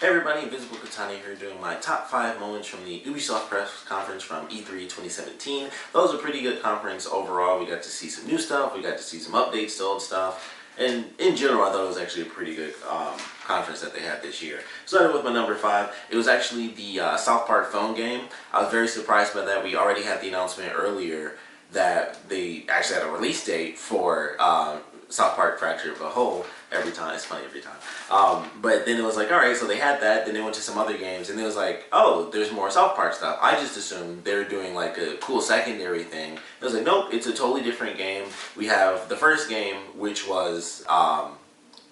Hey everybody, Invisiblekatana here doing my top 5 moments from the Ubisoft press conference from E3 2017. That was a pretty good conference overall. We got to see some new stuff, we got to see some updates to old stuff, and in general I thought it was actually a pretty good conference that they had this year. Starting with my number 5, it was actually the South Park phone game. I was very surprised by that. We already had the announcement earlier that they actually had a release date for South Park Fracture of a Whole. Every time, it's funny every time. But then it was like, alright, so they had that, then they went to some other games, and it was like, oh, there's more South Park stuff. I just assumed they were doing like a cool secondary thing. It was like, nope, it's a totally different game. We have the first game, which was,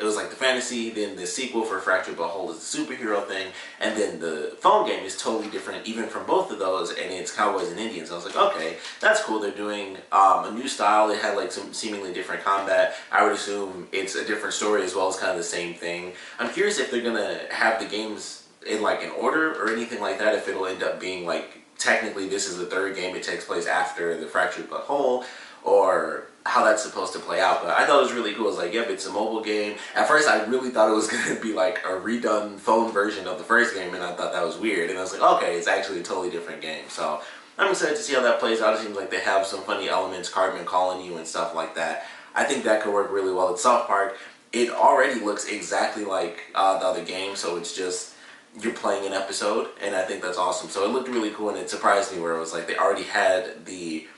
it was like the fantasy, then the sequel for Fracture of a Whole is the superhero thing, and then the phone game is totally different even from both of those, and it's Cowboys and Indians. I was like, okay, that's cool. They're doing a new style. It had like some seemingly different combat. I would assume it's a different story as well as kind of the same thing. I'm curious if they're gonna have the games in like an order or anything like that, if it'll end up being like, technically this is the third game, it takes place after the Fracture of a Whole, or how that's supposed to play out. But I thought it was really cool. It's like, yep, it's a mobile game. At first I really thought it was going to be like a redone phone version of the first game, and I thought that was weird, and I was like, okay, it's actually a totally different game. So I'm excited to see how that plays out. It seems like they have some funny elements, Cartman calling you and stuff like that. I think that could work really well at South Park. It already looks exactly like the other game, so it's just you're playing an episode, and I think that's awesome. So it looked really cool, and it surprised me where it was like they already had the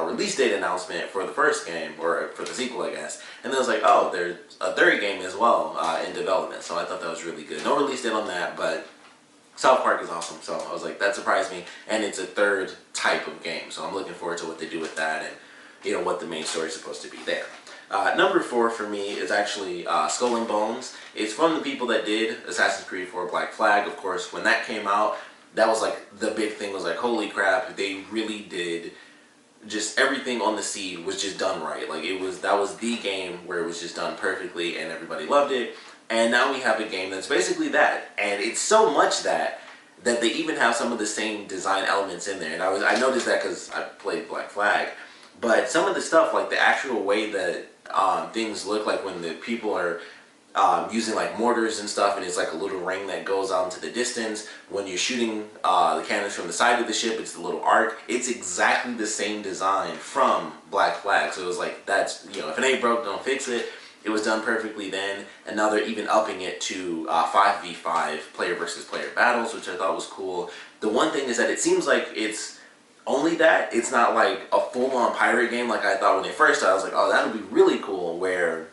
release date announcement for the first game, or for the sequel, I guess. And then it was like, oh, there's a third game as well in development. So I thought that was really good. No release date on that, but South Park is awesome. So I was like, that surprised me. And it's a third type of game. So I'm looking forward to what they do with that, and you know what the main story is supposed to be there. Number 4 for me is actually Skull and Bones. It's from the people that did Assassin's Creed 4 Black Flag. Of course, when that came out, that was like the big thing. Was like, holy crap, they really did. Just everything on the seed was just done right. Like that was the game where it was just done perfectly and everybody loved it. And now we have a game that's basically that. And it's so much that they even have some of the same design elements in there. And I noticed that because I played Black Flag. But some of the stuff, like the actual way that things look like when the people are using like mortars and stuff, and it's like a little ring that goes out into the distance. When you're shooting the cannons from the side of the ship, it's the little arc. It's exactly the same design from Black Flag. So it was like, that's, you know, if it ain't broke, don't fix it. It was done perfectly then, and now they're even upping it to 5v5 player versus player battles, which I thought was cool. The one thing is that it seems like it's only that. It's not like a full-on pirate game like I thought when they first started. I was like, oh, that would be really cool, where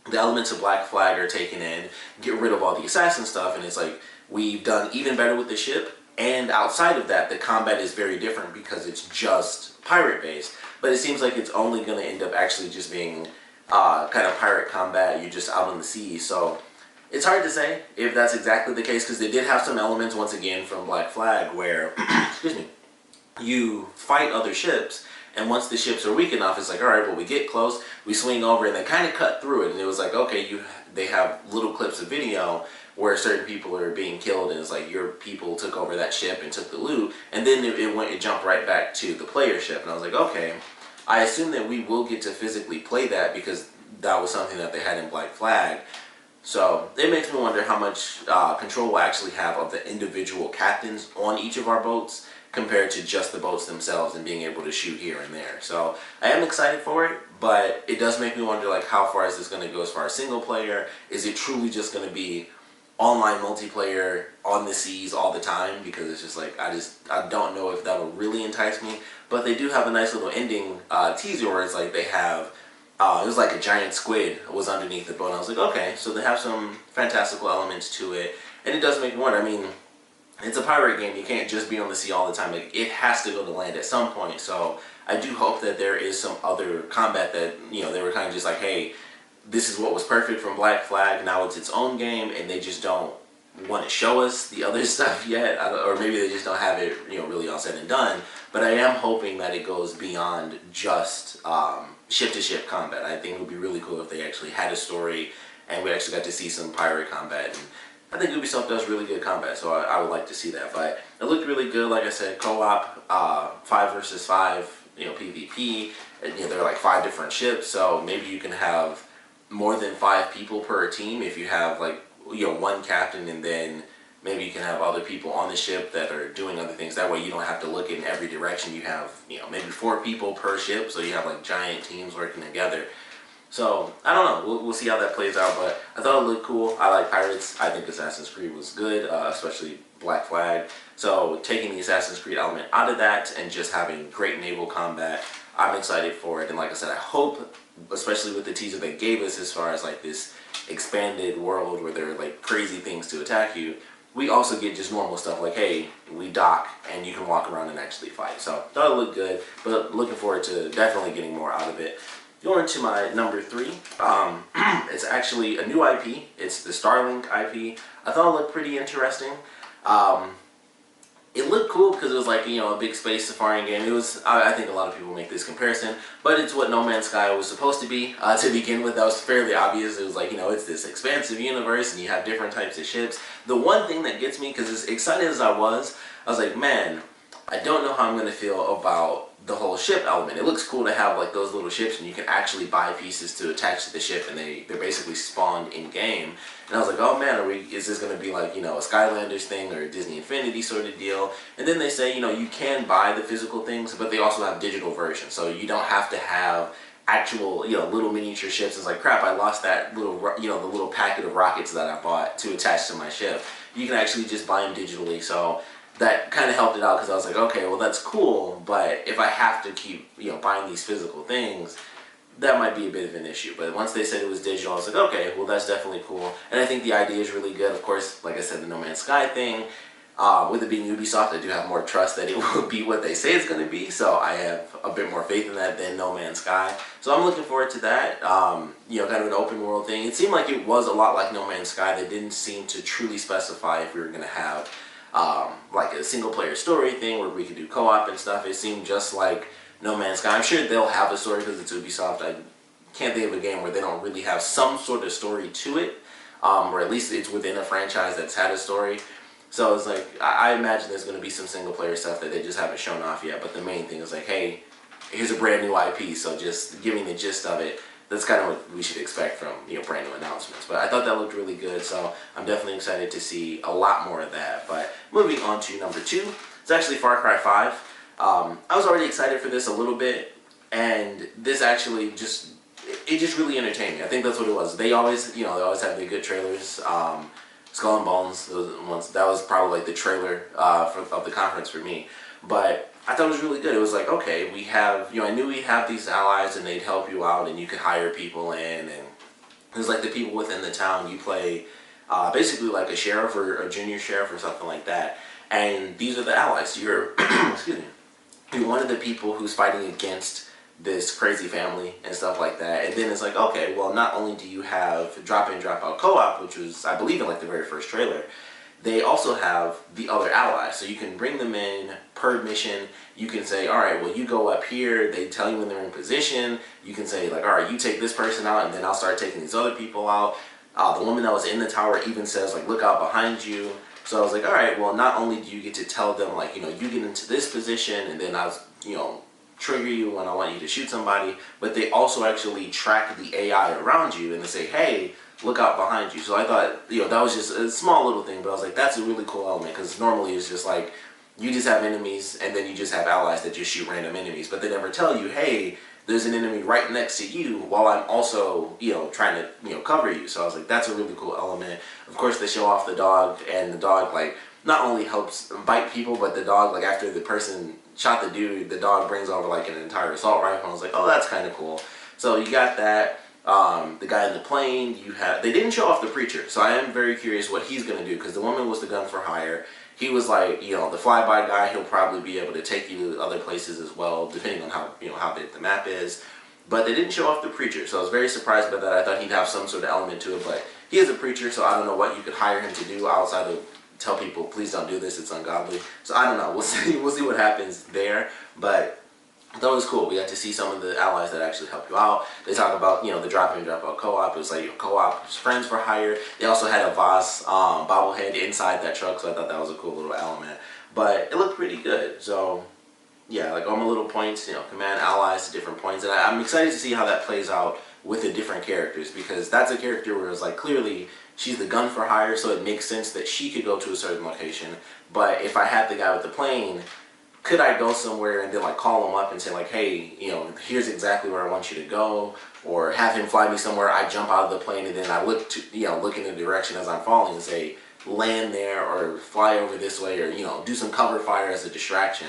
the elements of Black Flag are taken in, get rid of all the assassin stuff, and it's like, we've done even better with the ship, and outside of that, the combat is very different because it's just pirate-based. But it seems like it's only going to end up actually just being kind of pirate combat. You're just out on the sea, so it's hard to say if that's exactly the case, because they did have some elements, once again, from Black Flag, where, excuse me, you fight other ships, and once the ships are weak enough, it's like, alright, well, we get close, we swing over, and they kind of cut through it. And it was like, okay, they have little clips of video where certain people are being killed, and it's like your people took over that ship and took the loot, and then it jumped right back to the player ship. And I was like, okay, I assume that we will get to physically play that, because that was something that they had in Black Flag. So it makes me wonder how much control we'll actually have of the individual captains on each of our boats, compared to just the boats themselves and being able to shoot here and there. So I am excited for it, but it does make me wonder, like, how far is this going to go as far as single player? Is it truly just going to be online multiplayer on the seas all the time? Because it's just like, I don't know if that will really entice me. But they do have a nice little ending teaser where it's like they have, it was like a giant squid was underneath the boat. And I was like, okay, so they have some fantastical elements to it. And it does make me wonder, I mean, it's a pirate game. You can't just be on the sea all the time. Like, it has to go to land at some point. So I do hope that there is some other combat that, you know, they were kind of just like, hey, this is what was perfect from Black Flag. Now it's its own game, and they just don't want to show us the other stuff yet. Or maybe they just don't have it, you know, really all said and done. But I am hoping that it goes beyond just ship-to-ship combat. I think it would be really cool if they actually had a story and we actually got to see some pirate combat. And I think Ubisoft does really good combat, so I would like to see that. But it looked really good, like I said, co-op, 5 versus 5, you know, PvP. And, you know, there are like 5 different ships, so maybe you can have more than 5 people per team if you have, like, you know, one captain and then Maybe you can have other people on the ship that are doing other things. That way you don't have to look in every direction. You have, maybe 4 people per ship, so you have like giant teams working together. So, I don't know. We'll see how that plays out, but I thought it looked cool. I like pirates. I think Assassin's Creed was good, especially Black Flag. So, taking the Assassin's Creed element out of that and just having great naval combat, I'm excited for it. And like I said, I hope, especially with the teaser they gave us as far as like this expanded world where there are like crazy things to attack you, we also get just normal stuff like, hey, we dock and you can walk around and actually fight. So, thought it looked good, but looking forward to definitely getting more out of it. Going to my number 3, it's actually a new IP. It's the Starlink IP. I thought it looked pretty interesting. It looked cool because it was like, a big space safari game. It was, I think a lot of people make this comparison, but it's what No Man's Sky was supposed to be. To begin with, that was fairly obvious. It was like, it's this expansive universe and you have different types of ships. The one thing that gets me, because as excited as I was like, man, I don't know how I'm going to feel about the whole ship element. It looks cool to have like those little ships and you can actually buy pieces to attach to the ship and they're basically spawned in game. And I was like, oh man, is this going to be like, a Skylanders thing or a Disney Infinity sort of deal? And then they say, you can buy the physical things, but they also have digital versions. So you don't have to have actual, little miniature ships. It's like, crap, I lost that little, the little packet of rockets that I bought to attach to my ship. You can actually just buy them digitally. So that kind of helped it out because I was like, okay, well that's cool, but if I have to keep, buying these physical things, that might be a bit of an issue. But once they said it was digital, I was like, okay, well that's definitely cool. And I think the idea is really good. Of course, like I said, the No Man's Sky thing, with it being Ubisoft, I do have more trust that it will be what they say it's going to be. So I have a bit more faith in that than No Man's Sky. So I'm looking forward to that. Kind of an open world thing. It seemed like it was a lot like No Man's Sky. They didn't seem to truly specify if we were going to have like a single player story thing where we could do co-op and stuff. It seemed just like No Man's Sky. I'm sure they'll have a story because it's Ubisoft. I can't think of a game where they don't really have some sort of story to it, or at least it's within a franchise that's had a story. So it's like, I imagine there's going to be some single player stuff that they just haven't shown off yet, but the main thing is like, hey, here's a brand new IP, so just giving the gist of it. That's kind of what we should expect from brand new announcements. But I thought that looked really good, so I'm definitely excited to see a lot more of that. But moving on to number 2, it's actually Far Cry 5. I was already excited for this a little bit, and this actually just really entertained me. I think that's what it was. They always, they always have the good trailers. Skull and Bones, those ones, that was probably like the trailer of the conference for me. But I thought it was really good. It was like, okay, we have, I knew we'd have these allies and they'd help you out and you could hire people in, and it was like the people within the town. You play basically like a sheriff or a junior sheriff or something like that, and these are the allies. You're, excuse me, you're one of the people who's fighting against this crazy family and stuff like that. And then it's like, okay, well, not only do you have drop-in, drop-out co-op, which was, I believe, in like the very first trailer, they also have the other allies. So you can bring them in per mission. You can say, all right, well, you go up here. They tell you when they're in position. You can say, like, all right, you take this person out, and then I'll start taking these other people out. The woman that was in the tower even says, like, look out behind you. So I was like, all right, well, not only do you get to tell them, like, you get into this position, and then I'll, trigger you when I want you to shoot somebody, but they also actually track the AI around you, and they say, hey, look out behind you. So I thought, that was just a small little thing, but I was like, that's a really cool element, because normally it's just like, you just have enemies, and then you just have allies that just shoot random enemies, but they never tell you, hey, there's an enemy right next to you, while I'm also, trying to, cover you. So I was like, that's a really cool element. Of course, they show off the dog, and the dog, like, not only helps bite people, but the dog, like, after the person shot the dude, the dog brings over, like, an entire assault rifle. I was like, oh, that's kind of cool. So you got that. The guy in the plane, they didn't show off the preacher, so I am very curious what he's going to do, because the woman was the gun for hire. He was like, the flyby guy. He'll probably be able to take you to other places as well, depending on how, how big the map is. But they didn't show off the preacher, so I was very surprised by that. I thought he'd have some sort of element to it, but he is a preacher, so I don't know what you could hire him to do outside of tell people, please don't do this, it's ungodly. So I don't know, we'll see what happens there, but I thought it was cool. We got to see some of the allies that actually help you out. They talk about, the drop-in, drop-out co-op. It was like co-op, friends for hire. They also had a Voss bobblehead inside that truck, so I thought that was a cool little element. But it looked pretty good. So, yeah, like all my little points, command allies to different points. And I'm excited to see how that plays out with the different characters, because that's a character where it's like, clearly, she's the gun for hire, so it makes sense that she could go to a certain location. But if I had the guy with the plane, could I go somewhere and then like call him up and say like, hey, you know, here's exactly where I want you to go, or have him fly me somewhere, I jump out of the plane and then I look to, you know, look in the direction as I'm falling and say, land there or fly over this way, or, you know, do some cover fire as a distraction.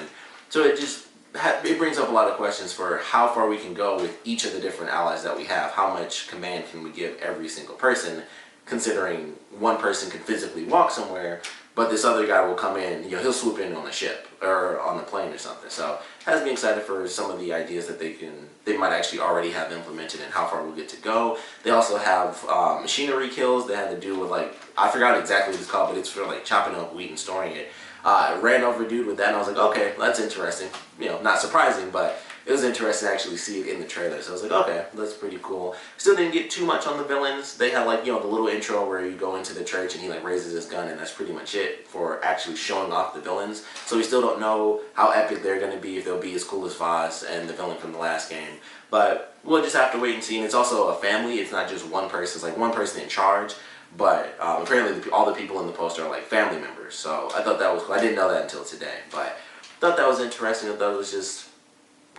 So it just, it brings up a lot of questions for how far we can go with each of the different allies that we have. How much command can we give every single person, considering one person can physically walk somewhere, but this other guy will come in, you know, he'll swoop in on the ship or on the plane or something. So it has me excited for some of the ideas that they might actually already have implemented and how far we'll get to go. They also have machinery kills that had to do with, like, I forgot exactly what it's called, but it's for like chopping up wheat and storing it. I ran over a dude with that and I was like, okay, that's interesting. You know, not surprising, but it was interesting to actually see it in the trailer. So I was like, okay, that's pretty cool. Still didn't get too much on the villains. They had, like, you know, the little intro where you go into the church and he like raises his gun, and that's pretty much it for actually showing off the villains. So we still don't know how epic they're going to be, if they'll be as cool as Voss and the villain from the last game. But we'll just have to wait and see. And it's also a family. It's not just one person. It's like one person in charge. But apparently all the people in the poster are like family members. So I thought that was cool. I didn't know that until today. But I thought that was interesting. I thought it was just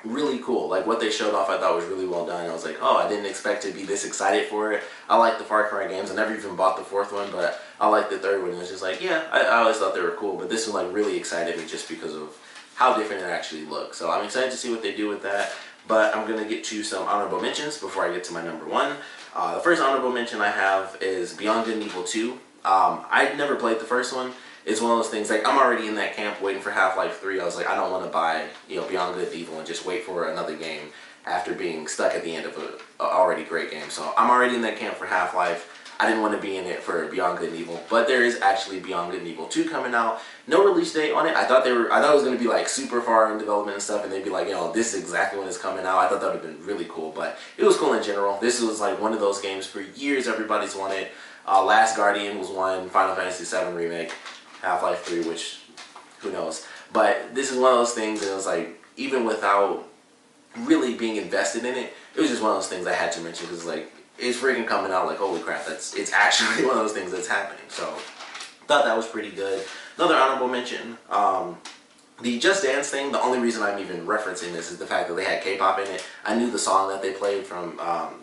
really cool. Like, what they showed off I thought was really well done. I was like, oh, I didn't expect to be this excited for it. I like the Far Cry games. I never even bought the fourth one, but I like the third one. It was just like, yeah, I always thought they were cool. But this one like really excited me just because of how different it actually looks. So I'm excited to see what they do with that. But I'm going to get to some honorable mentions before I get to my number one. The first honorable mention I have is Beyond Good and Evil 2. I'd never played the first one. It's one of those things, like, I'm already in that camp waiting for Half-Life 3. I was like, I don't want to buy, you know, Beyond Good and Evil and just wait for another game after being stuck at the end of a already great game. So I'm already in that camp for Half-Life. I didn't want to be in it for Beyond Good and Evil, but there is actually Beyond Good and Evil 2 coming out. No release date on it. I thought it was going to be like super far in development and stuff, and they'd be like, you know, this is exactly when it's coming out. I thought that would have been really cool, but it was cool in general. This was like one of those games for years everybody's wanted. Last Guardian was one, Final Fantasy VII Remake, Half-Life 3, which, who knows. But this is one of those things, and it was like, even without really being invested in it, it was just one of those things I had to mention, because like, it's freaking coming out, like, holy crap, it's actually one of those things that's happening. So thought that was pretty good. Another honorable mention, the Just Dance thing, the only reason I'm even referencing this is the fact that they had K-pop in it. I knew the song that they played from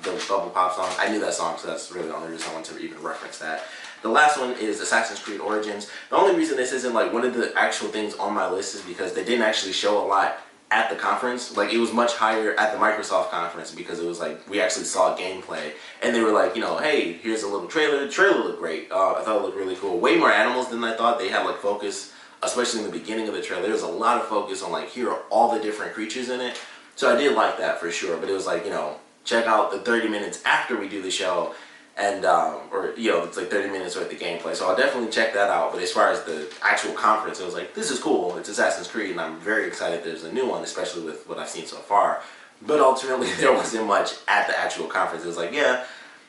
the Bubble Pop song. I knew that song, so that's really the only reason I wanted to even reference that. The last one is Assassin's Creed Origins. The only reason this isn't like one of the actual things on my list is because they didn't actually show a lot at the conference. Like, it was much higher at the Microsoft conference because it was like, we actually saw gameplay, and they were like, you know, hey, here's a little trailer. The trailer looked great. I thought it looked really cool. Way more animals than I thought. They had like focus, especially in the beginning of the trailer. There was a lot of focus on like, here are all the different creatures in it. So I did like that for sure, but it was like, you know, check out the 30 minutes after we do the show, and or, you know, it's like 30 minutes worth of gameplay. So I'll definitely check that out. But as far as the actual conference, it was like, this is cool. It's Assassin's Creed, and I'm very excited there's a new one, especially with what I've seen so far. But ultimately, there wasn't much at the actual conference. It was like, yeah,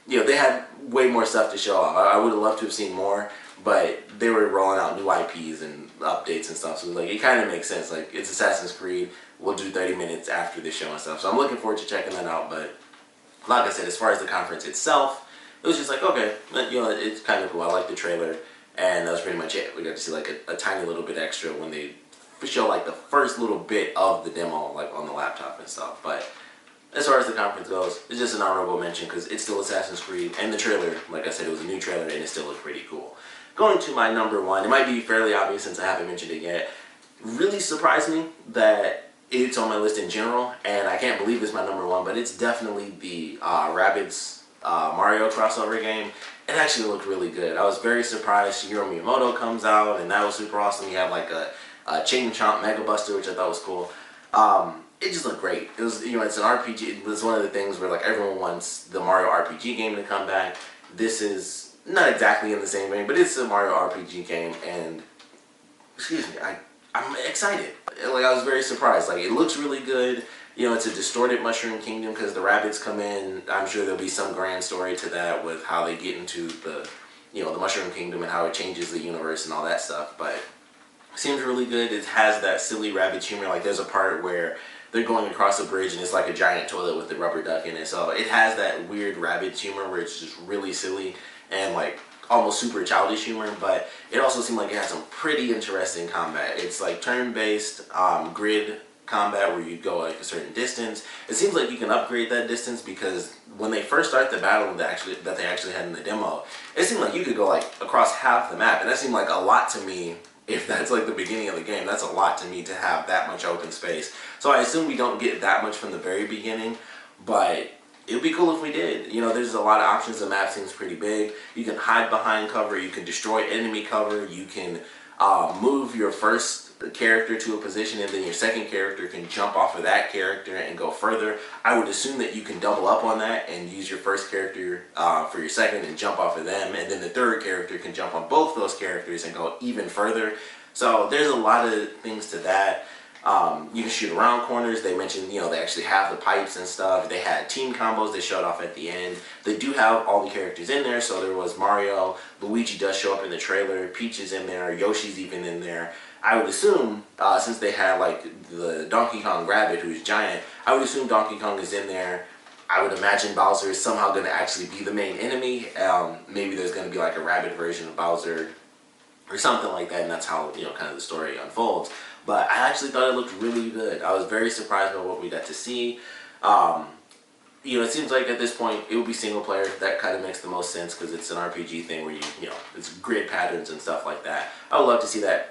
you know, they had way more stuff to show off. I would have loved to have seen more, but they were rolling out new IPs and updates and stuff. So like, it kind of makes sense. Like, it's Assassin's Creed. We'll do 30 minutes after the show and stuff. So I'm looking forward to checking that out. But like I said, as far as the conference itself, it was just like, okay, you know, it's kind of cool. I like the trailer, and that was pretty much it. We got to see like a tiny little bit extra when they show like the first little bit of the demo, like on the laptop and stuff. But as far as the conference goes, it's just an honorable mention because it's still Assassin's Creed, and the trailer, like I said, it was a new trailer, and it still looked pretty cool. Going to my number one, it might be fairly obvious since I haven't mentioned it yet. Really surprised me that it's on my list in general, and I can't believe it's my number one, but it's definitely the Rabbids Mario crossover game. It actually looked really good. I was very surprised Shigeru Miyamoto comes out, and that was super awesome. You have like a Chain Chomp Mega Buster, which I thought was cool. It just looked great. It was, you know, it's an RPG. It was one of the things where like everyone wants the Mario RPG game to come back. This is not exactly in the same vein, but it's a Mario RPG game, and excuse me, I'm excited. Like, I was very surprised. Like, it looks really good. You know, it's a distorted Mushroom Kingdom because the rabbits come in. I'm sure there'll be some grand story to that with how they get into the, you know, the Mushroom Kingdom and how it changes the universe and all that stuff. But it seems really good. It has that silly rabbit humor. Like, there's a part where they're going across a bridge and it's like a giant toilet with the rubber duck in it. So it has that weird rabbit humor where it's just really silly. And like, almost super childish humor, but it also seemed like it had some pretty interesting combat. It's like turn-based grid combat where you go like a certain distance. It seems like you can upgrade that distance because when they first start the battle that they actually had in the demo, it seemed like you could go like across half the map, and that seemed like a lot to me. If that's like the beginning of the game, that's a lot to me to have that much open space. So I assume we don't get that much from the very beginning, but it would be cool if we did. You know, there's a lot of options. The map seems pretty big. You can hide behind cover. You can destroy enemy cover. You can move your first character to a position, and then your second character can jump off of that character and go further. I would assume that you can double up on that and use your first character for your second and jump off of them, and then the third character can jump on both those characters and go even further. So there's a lot of things to that. You can shoot around corners. They mentioned, you know, they actually have the pipes and stuff. They had team combos they showed off at the end. They do have all the characters in there. So there was Mario, Luigi does show up in the trailer, Peach is in there, Yoshi's even in there. I would assume, since they had like the Donkey Kong rabbit who's giant, I would assume Donkey Kong is in there. I would imagine Bowser is somehow going to actually be the main enemy. Maybe there's going to be like a rabbit version of Bowser or something like that, and that's how, you know, kind of the story unfolds. But I actually thought it looked really good. I was very surprised by what we got to see. You know, it seems like at this point it would be single player. That kind of makes the most sense because it's an RPG thing where you know, it's grid patterns and stuff like that. I would love to see that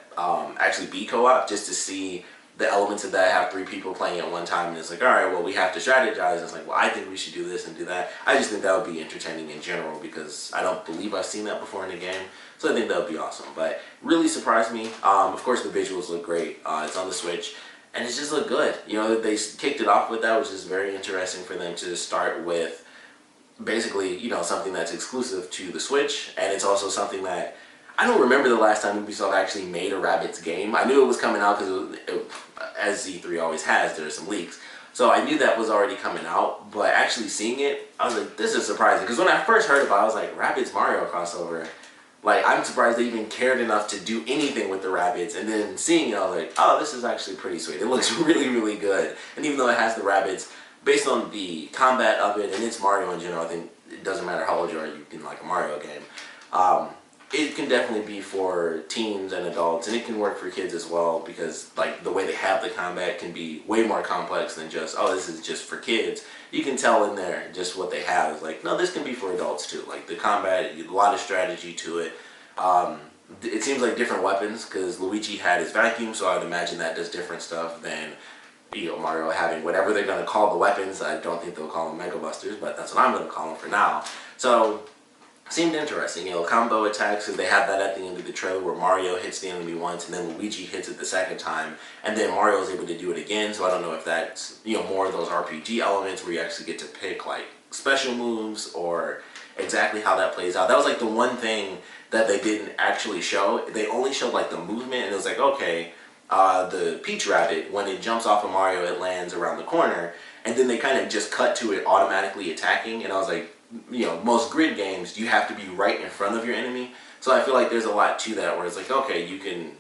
actually be co-op, just to see the elements of that, have 3 people playing at one time, and it's like, all right, well, we have to strategize. And it's like, well, I think we should do this and do that. I just think that would be entertaining in general because I don't believe I've seen that before in a game. So I think that would be awesome. But really surprised me. Of course, the visuals look great. It's on the Switch, and it just looked good. You know, they kicked it off with that, which is very interesting for them to start with. Basically, you know, something that's exclusive to the Switch, and it's also something that I don't remember the last time Ubisoft actually made a Rabbids game. I knew it was coming out because, as E3 always has, there's some leaks. So I knew that was already coming out, but actually seeing it, I was like, this is surprising. Because when I first heard about it, I was like, Rabbids Mario crossover. Like, I'm surprised they even cared enough to do anything with the Rabbids. And then seeing it, I was like, oh, this is actually pretty sweet. It looks really, really good. And even though it has the Rabbids, based on the combat of it, and it's Mario in general, I think it doesn't matter how old you are, you can like a Mario game. It can definitely be for teens and adults, and it can work for kids as well, because like the way they have the combat can be way more complex than just, oh, this is just for kids. You can tell in there just what they have is like, no, this can be for adults too. Like the combat, a lot of strategy to it. It seems like different weapons, because Luigi had his vacuum, so I would imagine that does different stuff than, you know, Mario having whatever they're going to call the weapons. I don't think they'll call them Mega Busters, but that's what I'm going to call them for now. So seemed interesting, you know, combo attacks, because they had that at the end of the trailer where Mario hits the enemy once and then Luigi hits it the second time, and then Mario is able to do it again. So I don't know if that's, you know, more of those RPG elements where you actually get to pick like special moves or exactly how that plays out. That was like the one thing that they didn't actually show. They only showed like the movement, and it was like, okay, the Peach Rabbit, when it jumps off of Mario, it lands around the corner, and then they kind of just cut to it automatically attacking, and I was like, you know, most grid games, you have to be right in front of your enemy. So I feel like there's a lot to that where it's like, okay, you can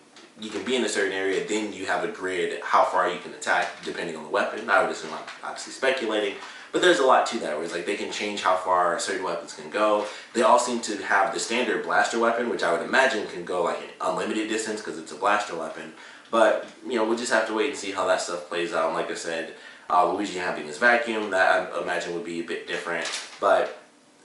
be in a certain area, then you have a grid how far you can attack depending on the weapon. I would assume I'm obviously speculating, but there's a lot to that where it's like they can change how far certain weapons can go. They all seem to have the standard blaster weapon, which I would imagine can go like an unlimited distance because it's a blaster weapon. But, you know, we'll just have to wait and see how that stuff plays out. And like I said, Luigi having his vacuum, that I imagine would be a bit different. But,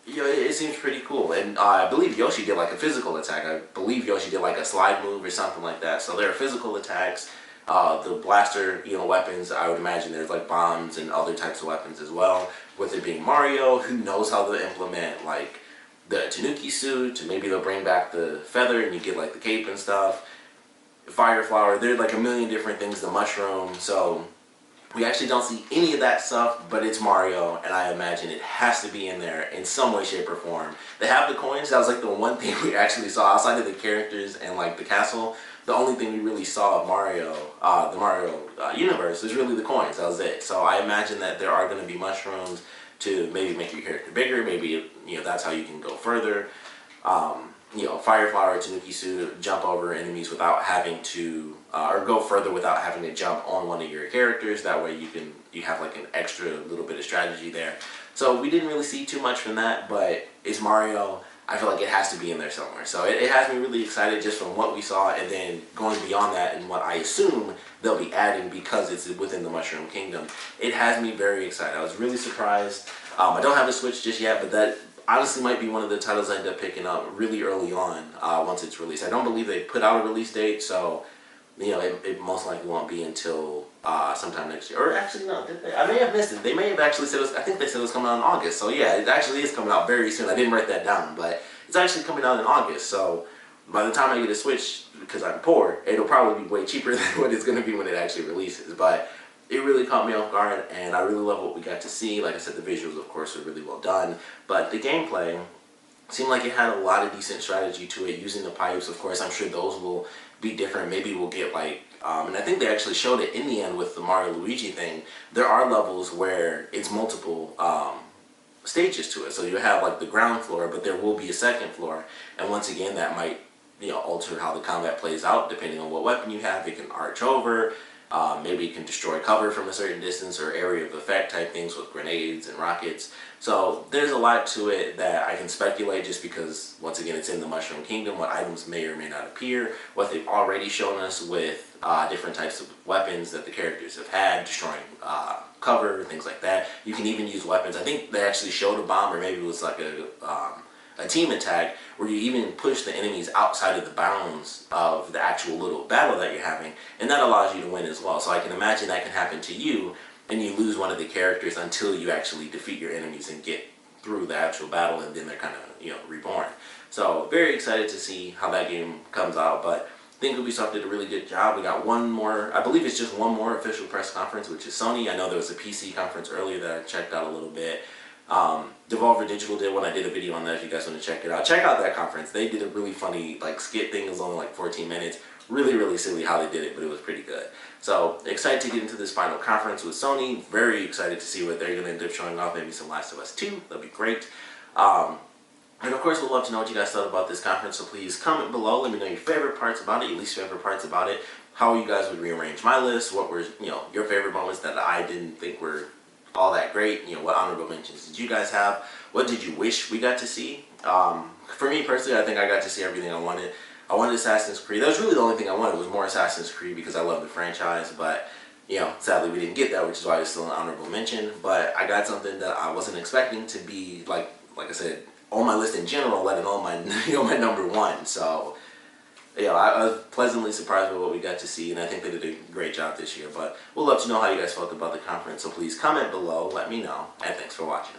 you know, it seems pretty cool. And I believe Yoshi did like a physical attack. I believe Yoshi did like a slide move or something like that. So there are physical attacks. The blaster, you know, weapons, I would imagine there's like bombs and other types of weapons as well. With it being Mario, who knows how to implement like the Tanuki suit. Maybe they'll bring back the feather and you get like the cape and stuff. Fire flower, there's like a million different things, the mushroom. So we actually don't see any of that stuff, but it's Mario, and I imagine it has to be in there in some way, shape, or form. They have the coins. That was like the one thing we actually saw outside of the characters and like the castle. The only thing we really saw of Mario, the Mario universe, was really the coins. That was it. So I imagine that there are going to be mushrooms to maybe make your character bigger. Maybe, you know, that's how you can go further. You know, Fire Flower, Tanuki Suit, jump over enemies without having to, or go further without having to jump on one of your characters. That way you have like an extra little bit of strategy there. So we didn't really see too much from that, but it's Mario. I feel like it has to be in there somewhere. So it has me really excited just from what we saw, and then going beyond that and what I assume they'll be adding because it's within the Mushroom Kingdom. It has me very excited. I was really surprised. I don't have a Switch just yet, but that honestly might be one of the titles I end up picking up really early on once it's released. I don't believe they put out a release date, so it most likely won't be until sometime next year. Or actually, no, I may have missed it. They may have actually said I think they said it was coming out in August. So yeah, it actually is coming out very soon. I didn't write that down, but it's actually coming out in August. So by the time I get a Switch, because I'm poor, it'll probably be way cheaper than what it's going to be when it actually releases. But it really caught me off guard, and I really love what we got to see. Like I said, the visuals, of course, are really well done. But the gameplay seemed like it had a lot of decent strategy to it, using the pipes. Of course, I'm sure those will be different. Maybe we'll get like, and I think they actually showed it in the end with the Mario Luigi thing. There are levels where it's multiple stages to it. So you have like the ground floor, but there will be a second floor. And once again, that might alter how the combat plays out depending on what weapon you have. It can arch over. Maybe it can destroy cover from a certain distance, or area of effect type things with grenades and rockets. So there's a lot to it that I can speculate just because, once again, it's in the Mushroom Kingdom. What items may or may not appear, what they've already shown us with different types of weapons that the characters have had, destroying cover, things like that. You can even use weapons. I think they actually showed a bomb, or maybe it was like a team attack where you even push the enemies outside of the bounds of the actual little battle that you're having, and that allows you to win as well. So I can imagine that can happen to you, and you lose one of the characters until you actually defeat your enemies and get through the actual battle, and then they're kind of reborn. So very excited to see how that game comes out, but I think Ubisoft did a really good job. We got one more, I believe it's just one more official press conference, which is Sony. I know there was a PC conference earlier that I checked out a little bit. Devolver Digital did one. I did a video on that if you guys want to check it out. Check out that conference. They did a really funny skit thing. It was only like 14 minutes. Really, really silly how they did it, but it was pretty good. So excited to get into this final conference with Sony. Very excited to see what they're going to end up showing off. Maybe some Last of Us 2. That'd be great. And of course, we'd love to know what you guys thought about this conference. So please comment below. Let me know your favorite parts about it, your least favorite parts about it, how you guys would rearrange my list, what were your favorite moments that I didn't think were all that great. What honorable mentions did you guys have? What did you wish we got to see? For me personally, I think I got to see everything I wanted. I wanted Assassin's Creed. That was really the only thing I wanted, was more Assassin's Creed, because I love the franchise. But sadly we didn't get that, which is why it's still an honorable mention. But I got something that I wasn't expecting to be like I said, on my list in general, let alone my my number one. So I was pleasantly surprised with what we got to see, and I think they did a great job this year. But we'll love to know how you guys felt about the conference, so please comment below, let me know, and thanks for watching.